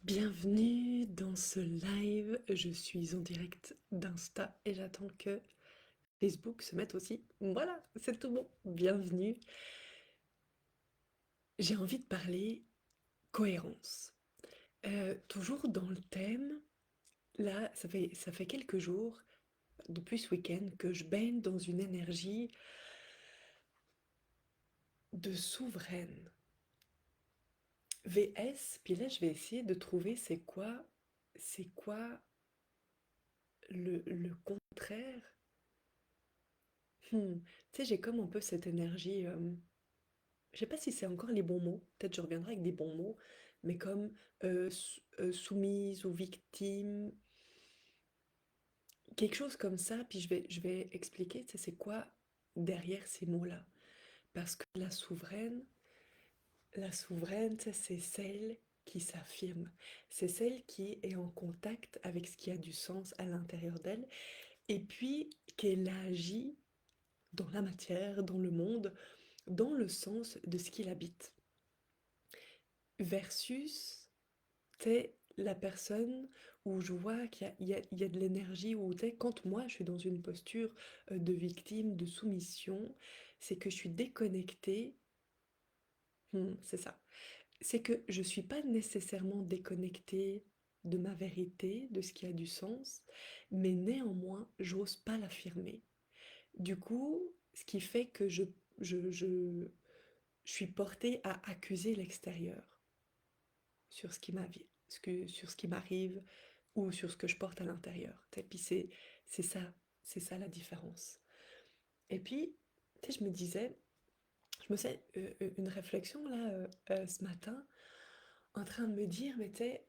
Bienvenue dans ce live. Je suis en direct d'Insta et j'attends que Facebook se mette aussi. Voilà, c'est tout bon. Bienvenue. J'ai envie de parler cohérence. Toujours dans le thème, là, ça fait quelques jours, depuis ce week-end, que je baigne dans une énergie de souveraine. VS, puis là, je vais essayer de trouver c'est quoi le contraire. Tu sais, j'ai comme un peu cette énergie. Je sais pas si c'est encore les bons mots, peut-être je reviendrai avec des bons mots, mais comme soumise ou victime, quelque chose comme ça, puis je vais expliquer, tu sais, c'est quoi derrière ces mots-là. Parce que la souveraine, tu sais, c'est celle qui s'affirme, c'est celle qui est en contact avec ce qui a du sens à l'intérieur d'elle, et puis qu'elle agit dans la matière, dans le monde, dans le sens de ce qu'il habite. Versus t'es la personne où je vois qu'il y a de l'énergie, où t'es, quand moi je suis dans une posture de victime, de soumission, c'est que je suis déconnectée. C'est ça. C'est que je suis pas nécessairement déconnectée de ma vérité, de ce qui a du sens, mais néanmoins, j'ose pas l'affirmer. Du coup, ce qui fait que je, je, je suis portée à accuser l'extérieur sur ce qui m'arrive, sur ce qui m'arrive ou sur ce que je porte à l'intérieur. Et puis c'est ça, c'est ça la différence. Et puis, tu sais, je me disais, je me faisais une réflexion là ce matin, en train de me dire, mais tu sais,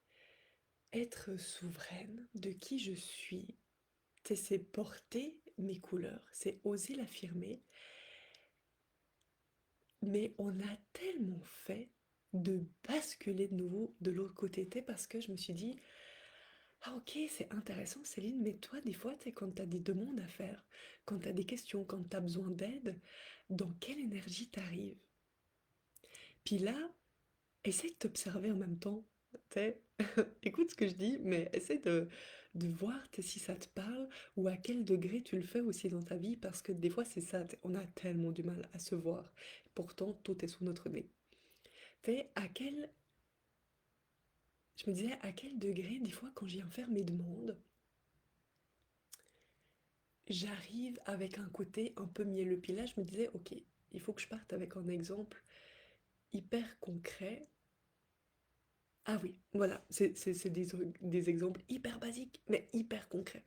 être souveraine de qui je suis, tu sais, c'est porter mes couleurs, c'est oser l'affirmer, mais on a tellement fait de basculer de nouveau de l'autre côté, tu sais, parce que je me suis dit, ah ok, c'est intéressant Céline, mais toi des fois, tu sais, quand tu as des demandes à faire, quand tu as des questions, quand tu as besoin d'aide, dans quelle énergie t'arrives? Puis là, essaye de t'observer en même temps, tu sais. Écoute ce que je dis, mais essaye de voir tu sais, si ça te parle ou à quel degré tu le fais aussi dans ta vie, parce que des fois c'est ça, tu sais, on a tellement du mal à se voir, pourtant tout est sous notre nez. Tu sais, je me disais à quel degré des fois quand je viens faire mes demandes, j'arrive avec un côté un peu mielleux. Puis là, je me disais, ok, il faut que je parte avec un exemple hyper concret. Ah oui, voilà, c'est des exemples hyper basiques, mais hyper concrets.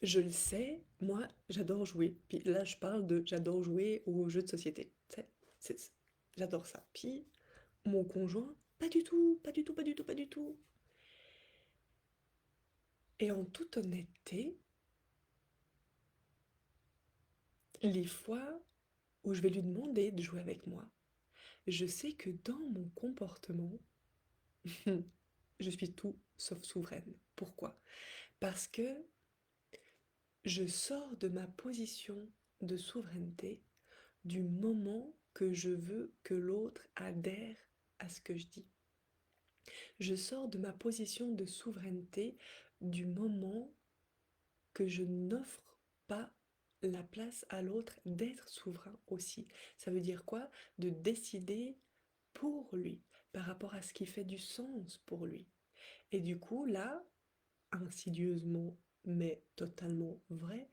Je le sais, moi, j'adore jouer. Puis là, je parle de j'adore jouer aux jeux de société. Tu sais, c'est- j'adore ça. Puis mon conjoint, pas du tout, pas du tout, pas du tout, pas du tout. Et en toute honnêteté, les fois où je vais lui demander de jouer avec moi, je sais que dans mon comportement, je suis tout sauf souveraine. Pourquoi? Parce que je sors de ma position de souveraineté du moment que je veux que l'autre adhère à ce que je dis. Je sors de ma position de souveraineté du moment que je n'offre pas la place à l'autre d'être souverain aussi. Ça veut dire quoi? De décider pour lui, par rapport à ce qui fait du sens pour lui. Et du coup, là, insidieusement, mais totalement vrai,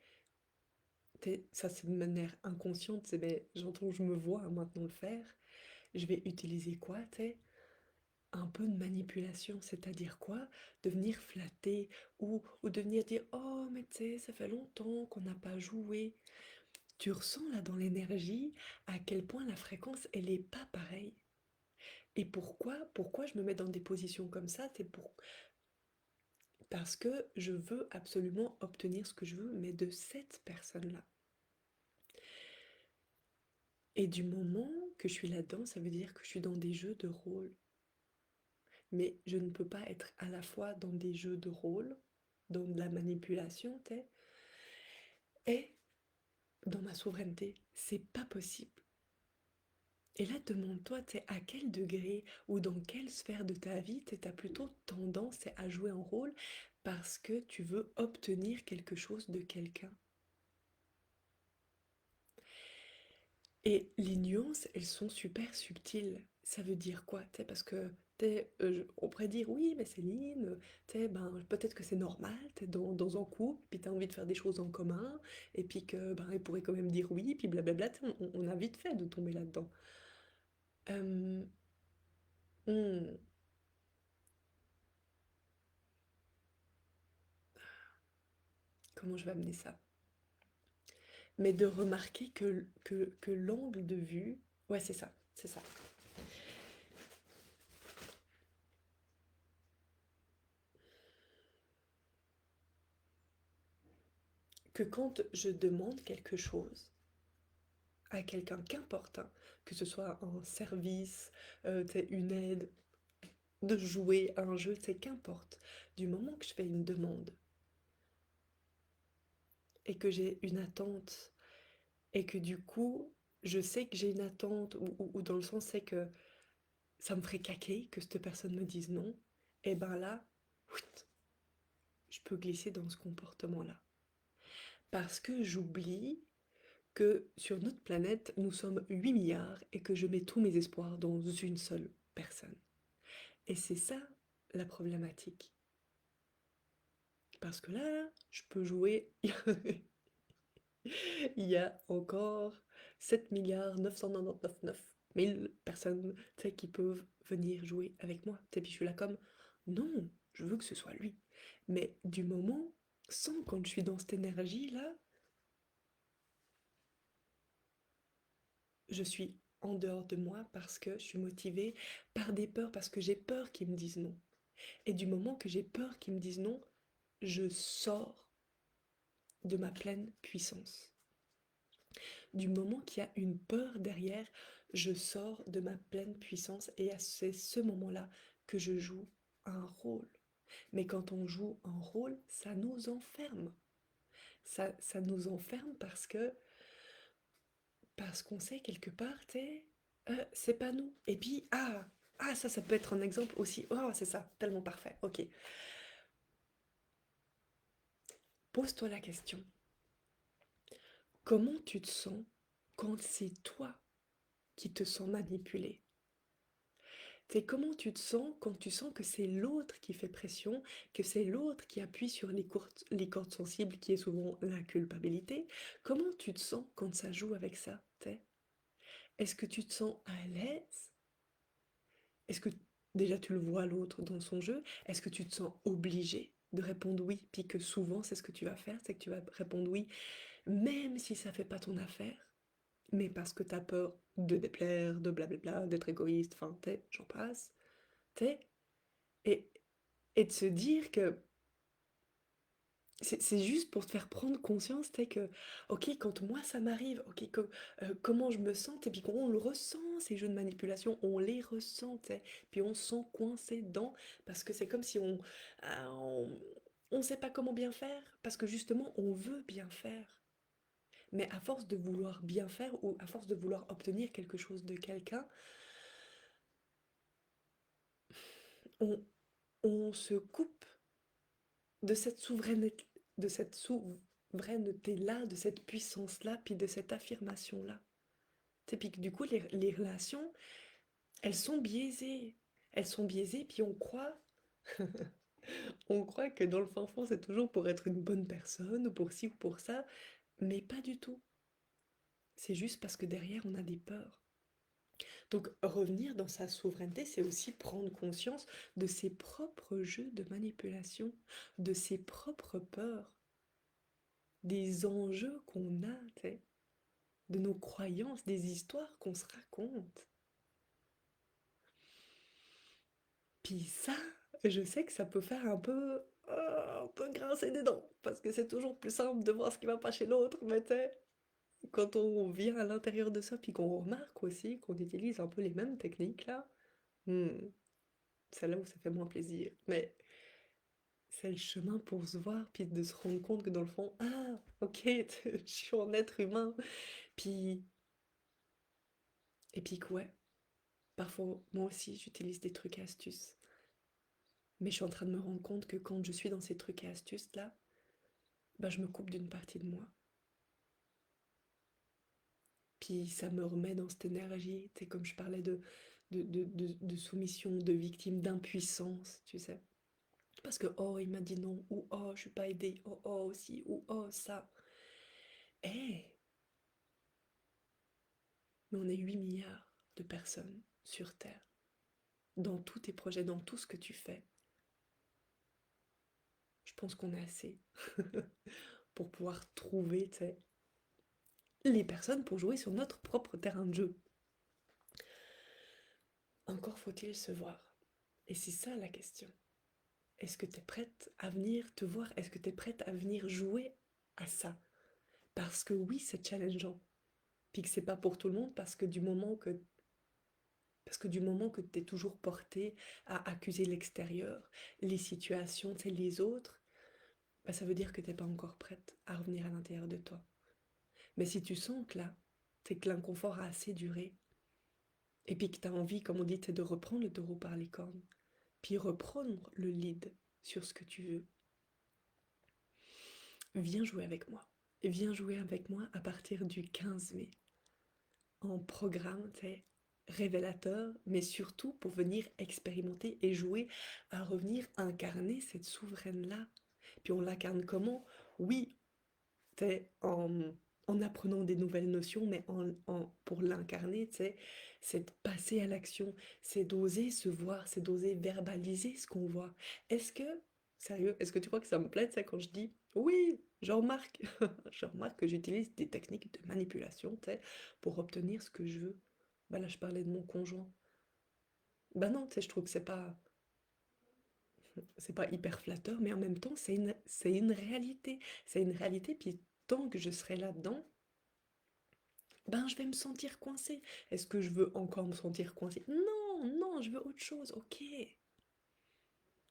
ça c'est de manière inconsciente, c'est ben, j'entends, je me vois maintenant le faire, je vais utiliser quoi, t'sais, un peu de manipulation, c'est-à-dire quoi? De venir flatter ou de venir dire, oh mais tu sais, ça fait longtemps qu'on n'a pas joué. Tu ressens là dans l'énergie à quel point la fréquence, elle est pas pareille. Et pourquoi je me mets dans des positions comme ça? Parce que je veux absolument obtenir ce que je veux, mais de cette personne-là. Et du moment que je suis là-dedans, ça veut dire que je suis dans des jeux de rôle. Mais je ne peux pas être à la fois dans des jeux de rôle, dans de la manipulation, et dans ma souveraineté. C'est pas possible. Et là, demande-toi, tu sais, à quel degré ou dans quelle sphère de ta vie tu as plutôt tendance à jouer un rôle parce que tu veux obtenir quelque chose de quelqu'un. Et les nuances, elles sont super subtiles. Ça veut dire quoi? Tu sais, parce que on pourrait dire oui, mais Céline, tu sais, ben, peut-être que c'est normal, tu es dans un couple, puis tu as envie de faire des choses en commun, et puis que ben, elle pourrait quand même dire oui, puis blablabla, tu sais, on a vite fait de tomber là-dedans. Euh, hmm, comment je vais amener ça? Mais de remarquer que l'angle de vue, ouais, c'est ça, c'est ça. Que quand je demande quelque chose à quelqu'un, qu'importe, hein, que ce soit un service, t'sais, une aide, de jouer à un jeu, c'est qu'importe. Du moment que je fais une demande et que j'ai une attente et que du coup, je sais que j'ai une attente ou dans le sens c'est que ça me ferait caquer que cette personne me dise non, et ben là, ouit, je peux glisser dans ce comportement-là. Parce que j'oublie que sur notre planète, nous sommes 8 milliards et que je mets tous mes espoirs dans une seule personne. Et c'est ça la problématique. Parce que là, je peux jouer. Il y a encore 7 milliards 999 000 personnes, tu sais, qui peuvent venir jouer avec moi. Et puis je suis là comme, non, je veux que ce soit lui. Mais du moment, sans quand je suis dans cette énergie-là, je suis en dehors de moi parce que je suis motivée par des peurs, parce que j'ai peur qu'ils me disent non. Et du moment que j'ai peur qu'ils me disent non, je sors de ma pleine puissance. Du moment qu'il y a une peur derrière, je sors de ma pleine puissance et c'est ce moment-là que je joue un rôle. Mais quand on joue un rôle, ça nous enferme. Ça nous enferme parce qu'on sait quelque part, c'est pas nous. Et puis, ça peut être un exemple aussi. Oh, c'est ça, tellement parfait. Ok. Pose-toi la question. Comment tu te sens quand c'est toi qui te sens manipulé? C'est comment tu te sens quand tu sens que c'est l'autre qui fait pression, que c'est l'autre qui appuie sur les cordes sensibles, qui est souvent la culpabilité. Comment tu te sens quand ça joue avec ça, t'sais? Est-ce que tu te sens à l'aise? Est-ce que déjà tu le vois l'autre dans son jeu? Est-ce que tu te sens obligé de répondre oui, puis que souvent c'est ce que tu vas faire, c'est que tu vas répondre oui, même si ça fait pas ton affaire, mais parce que t'as peur de déplaire, de blablabla, d'être égoïste, enfin, j'en passe, t'es, et, et de se dire que c'est juste pour te faire prendre conscience, que, ok, quand moi ça m'arrive, ok, comment je me sens, et puis on le ressent, ces jeux de manipulation, on les ressent, puis on se sent coincé dedans, parce que c'est comme si ah, on sait pas comment bien faire, parce que justement, on veut bien faire. Mais à force de vouloir bien faire, ou à force de vouloir obtenir quelque chose de quelqu'un, on, on se coupe de cette souveraineté, de cette souveraineté-là, de cette puissance-là, puis de cette affirmation-là. Puis que du coup, les relations, elles sont biaisées. Elles sont biaisées, puis on croit que dans le fin fond, c'est toujours pour être une bonne personne, ou pour ci ou pour ça, mais pas du tout. C'est juste parce que derrière, on a des peurs. Donc revenir dans sa souveraineté, c'est aussi prendre conscience de ses propres jeux de manipulation, de ses propres peurs, des enjeux qu'on a, de nos croyances, des histoires qu'on se raconte. Puis ça, je sais que ça peut faire un peu grincer des dents, parce que c'est toujours plus simple de voir ce qui va pas chez l'autre, mais quand on vient à l'intérieur de ça, puis qu'on remarque aussi qu'on utilise un peu les mêmes techniques là, hmm, c'est là où ça fait moins plaisir. Mais c'est le chemin pour se voir, puis de se rendre compte que dans le fond, ok, je suis un être humain. Puis Et puis que ouais, parfois moi aussi j'utilise des trucs et astuces. Mais je suis en train de me rendre compte que quand je suis dans ces trucs et astuces là, bah, je me coupe d'une partie de moi. Puis ça me remet dans cette énergie, tu sais, comme je parlais de soumission, de victime, d'impuissance, tu sais. Parce que oh, il m'a dit non, ou oh, je suis pas aidée, oh, oh, aussi, ou oh, ça. Eh, mais on est 8 milliards de personnes sur Terre. Dans tous tes projets, dans tout ce que tu fais, je pense qu'on est assez pour pouvoir trouver, tu sais, les personnes pour jouer sur notre propre terrain de jeu. Encore faut-il se voir. Et c'est ça la question. Est-ce que tu es prête à venir te voir? Est-ce que tu es prête à venir jouer à ça? Parce que oui, c'est challengeant. Puis que c'est pas pour tout le monde parce que du moment que tu es toujours porté à accuser l'extérieur, les situations, tu sais, les autres, bah, ça veut dire que t'es pas encore prête à revenir à l'intérieur de toi. Mais si tu sens que là, c'est que l'inconfort a assez duré, et puis que tu as envie, comme on dit, de reprendre le taureau par les cornes, puis reprendre le lead sur ce que tu veux, viens jouer avec moi. Viens jouer avec moi à partir du 15 mai en programme, révélateur, mais surtout pour venir expérimenter et jouer à revenir incarner cette souveraine-là. Puis on l'incarne comment? Oui, en apprenant des nouvelles notions, mais pour l'incarner, c'est de passer à l'action, c'est d'oser se voir, c'est d'oser verbaliser ce qu'on voit. Est-ce que, sérieux, est-ce que tu crois que ça me plaît, ça, quand je dis oui, je remarque, je remarque que j'utilise des techniques de manipulation, pour obtenir ce que je veux. Bah là, je parlais de mon conjoint. Bah non, je trouve que c'est pas hyper flatteur, mais en même temps, c'est une réalité. C'est une réalité, puis tant que je serai là-dedans, ben je vais me sentir coincée. Est-ce que je veux encore me sentir coincée? Non, non, je veux autre chose, ok.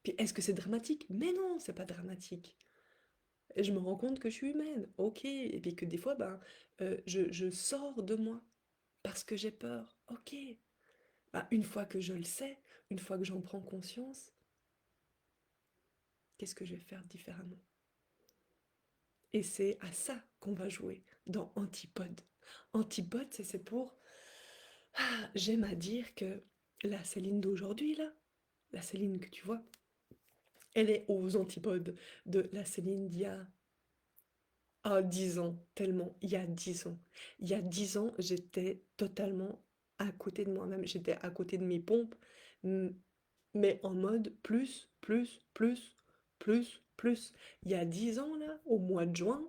Puis est-ce que c'est dramatique? Mais non, c'est pas dramatique. Et je me rends compte que je suis humaine, ok. Et puis que des fois, je sors de moi parce que j'ai peur, ok. Ben, une fois que je le sais, une fois que j'en prends conscience, qu'est-ce que je vais faire différemment? Et c'est à ça qu'on va jouer dans Antipode. Antipode, c'est pour... Ah, j'aime à dire que la Céline d'aujourd'hui, là, la Céline que tu vois, elle est aux antipodes de la Céline d'il y a 10 ans, tellement, il y a 10 ans. Il y a 10 ans, j'étais totalement à côté de moi-même, j'étais à côté de mes pompes, m- mais en mode plus, plus, plus, plus, plus. Il y a 10 ans, là, au mois de juin,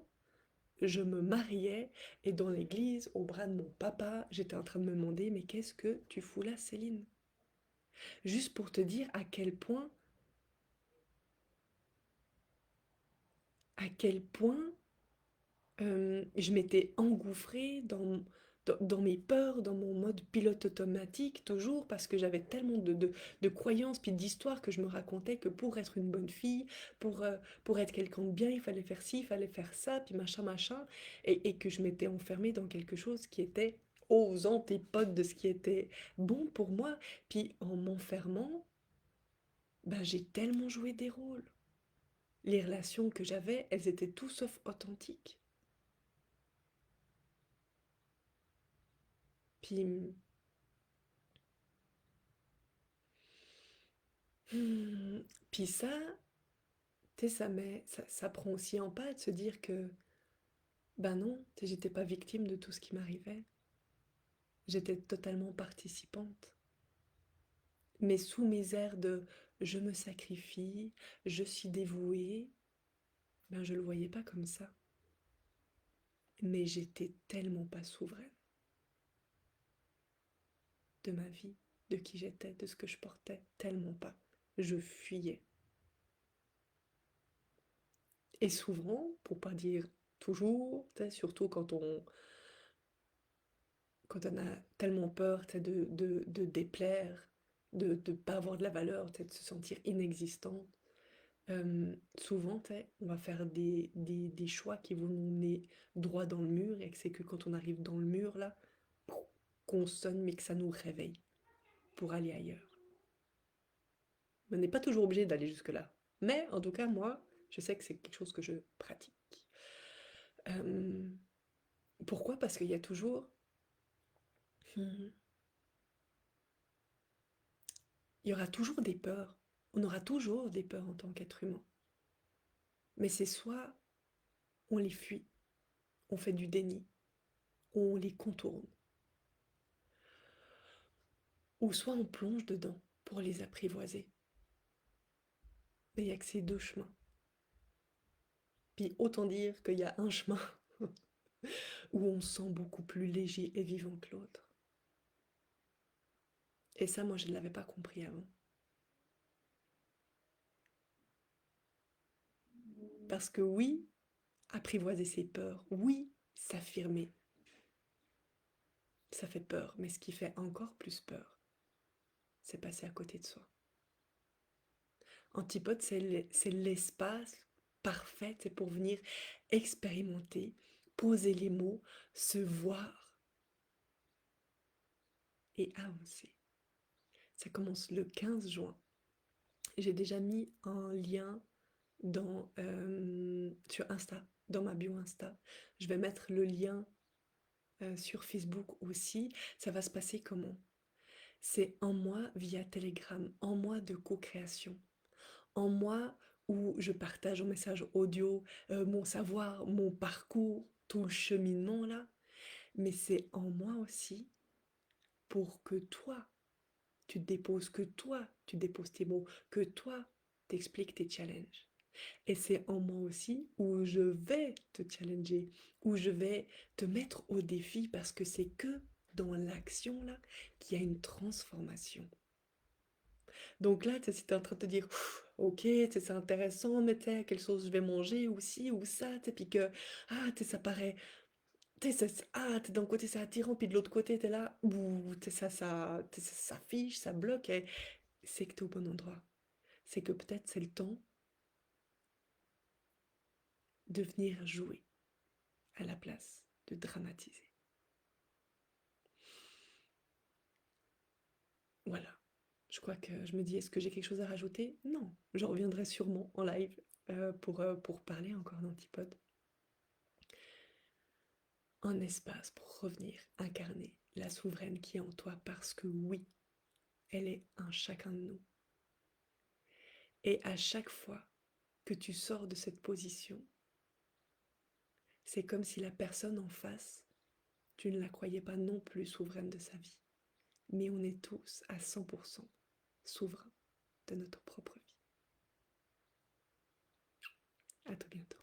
je me mariais et dans l'église, au bras de mon papa, j'étais en train de me demander, mais qu'est-ce que tu fous là, Céline? Juste pour te dire à quel point je m'étais engouffrée dans mes peurs, dans mon mode pilote automatique, toujours parce que j'avais tellement de croyances puis d'histoires que je me racontais que pour être une bonne fille, pour être quelqu'un de bien, il fallait faire ci, il fallait faire ça, puis machin, machin, et que je m'étais enfermée dans quelque chose qui était aux antipodes de ce qui était bon pour moi. Puis en m'enfermant, j'ai tellement joué des rôles. Les relations que j'avais, elles étaient tout sauf authentiques. Puis Mmh. Puis ça, tu sais, ça prend aussi en pas de se dire que, ben non, tu sais, j'étais pas victime de tout ce qui m'arrivait. J'étais totalement participante. Mais sous mes airs de je me sacrifie, je suis dévouée, ben je le voyais pas comme ça. Mais j'étais tellement pas souveraine de ma vie, de qui j'étais, de ce que je portais, tellement pas. Je fuyais. Et souvent, pour pas dire toujours, tu sais, surtout quand on a tellement peur, tu sais, de déplaire, de pas avoir de la valeur, tu sais, de se sentir inexistante, souvent, tu sais, on va faire des choix qui vont nous mener droit dans le mur et que c'est que quand on arrive dans le mur, là, qu'on sonne mais que ça nous réveille pour aller ailleurs. On n'est pas toujours obligé d'aller jusque-là. Mais en tout cas, moi, je sais que c'est quelque chose que je pratique. Euh, Pourquoi? Parce qu'il y a toujours... hmm, il y aura toujours des peurs. On aura toujours des peurs en tant qu'être humain. Mais c'est soit on les fuit, on fait du déni, ou on les contourne, ou soit on plonge dedans pour les apprivoiser. Mais il n'y a que ces deux chemins. Puis autant dire qu'il y a un chemin où on se sent beaucoup plus léger et vivant que l'autre. Et ça, moi, je ne l'avais pas compris avant. Parce que oui, apprivoiser ses peurs, oui, s'affirmer, ça fait peur. Mais ce qui fait encore plus peur, c'est passer à côté de soi. Antipode, c'est l'espace parfait, c'est pour venir expérimenter, poser les mots, se voir et avancer. Ça commence le 15 juin. J'ai déjà mis un lien sur Insta, dans ma bio Insta. Je vais mettre le lien sur Facebook aussi. Ça va se passer comment? C'est un mois via Telegram, un mois de co-création, un mois où je partage en message audio mon savoir, mon parcours, tout le cheminement là. Mais c'est en moi aussi pour que toi, tu te déposes, que toi, tu déposes tes mots, que toi, t'expliques tes challenges. Et c'est en moi aussi où je vais te challenger, où je vais te mettre au défi parce que c'est que dans l'action là qu'il y a une transformation. Donc là, si tu es en train de te dire, ok, c'est intéressant, mais tu sais, quelle sauce je vais manger, ou ci, ou ça, puis que, ça paraît, t'es d'un côté c'est attirant, puis de l'autre côté t'es là, ouh, ça fiche, ça bloque, et c'est que t'es au bon endroit. C'est que peut-être c'est le temps de venir jouer à la place de dramatiser. Voilà. Je crois que je me dis, est-ce que j'ai quelque chose à rajouter? Non, je reviendrai sûrement en live pour parler encore d'Antipode. Un espace pour revenir incarner la souveraine qui est en toi parce que oui, elle est un chacun de nous. Et à chaque fois que tu sors de cette position, c'est comme si la personne en face, tu ne la croyais pas non plus souveraine de sa vie. Mais on est tous à 100% souverains de notre propre vie. À tout bientôt.